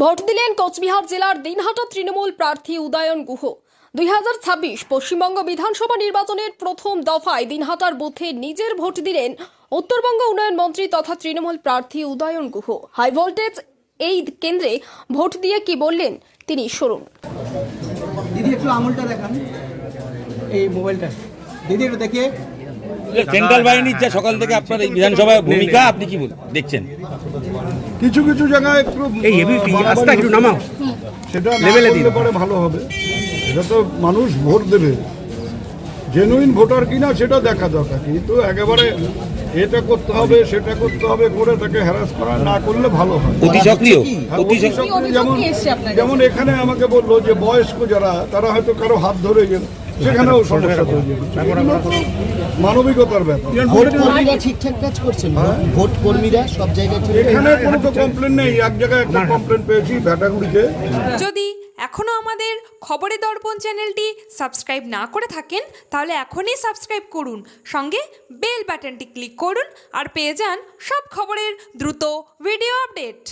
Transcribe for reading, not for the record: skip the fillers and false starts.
Vote দিলেন কোচবিহার জেলার দিনহাটা তৃণমূল প্রার্থী উদয়ন গুহ। 2026 পশ্চিমবঙ্গ বিধানসভা নির্বাচনের প্রথম দফায় দিনহাটার বুথে নিজের ভোট দিলেন উত্তরবঙ্গ উন্নয়ন মন্ত্রী তথা তৃণমূল প্রার্থী উদয়ন গুহ। হাই ভোল্টেজ এই কেন্দ্রে ভোট দিয়ে কি বললেন তিনি শুনুন। দিদি একটু আঙুলটা দেখান, এই মোবাইলটা দিদি একটু দেখে। সেন্ট্রাল বাহিনীর যা সকাল থেকে আপনার এই বিধানসভায় ভূমিকা আপনি কি দেখছেন? কিছু কিছু জায়গায় একটু রাস্তা একটু নামাও, সেটা লেভেলে দিলে পরে ভালো হবে। এটা তো মানুষ ভোট দেবে, জেনুইন ভোটার কিনা সেটা দেখা দরকার, কিন্তু একেবারে এটা করতে হবে সেটা করতে হবে করে তাকে হ্যারাস করা না করলে ভালো হয়। অতি সক্রিয় যেমন এখানে আমাকে বললো যে বয়স্ক যারা তারা হয়তো কারো হাত ধরে গেল, সেখানেও সমস্যা তৈরি হচ্ছে। মানবিকতার ব্যাপার। ভোট কর্মীরা ঠিকঠাক কাজ করছেন, ভোট কর্মীরা সব জায়গায় এখানে কোনো তো কমপ্লেন নেই। এক জায়গায় একটা কমপ্লেন পেয়েছি ভ্যাটাগুড়িতে। যদি এখনও আমাদের খবরের দর্পণ চ্যানেলটি সাবস্ক্রাইব না করে থাকেন তাহলে এখনই সাবস্ক্রাইব করুন, সঙ্গে বেল বাটনটি ক্লিক করুন আর পেয়ে যান সব খবরের দ্রুত ভিডিও আপডেট।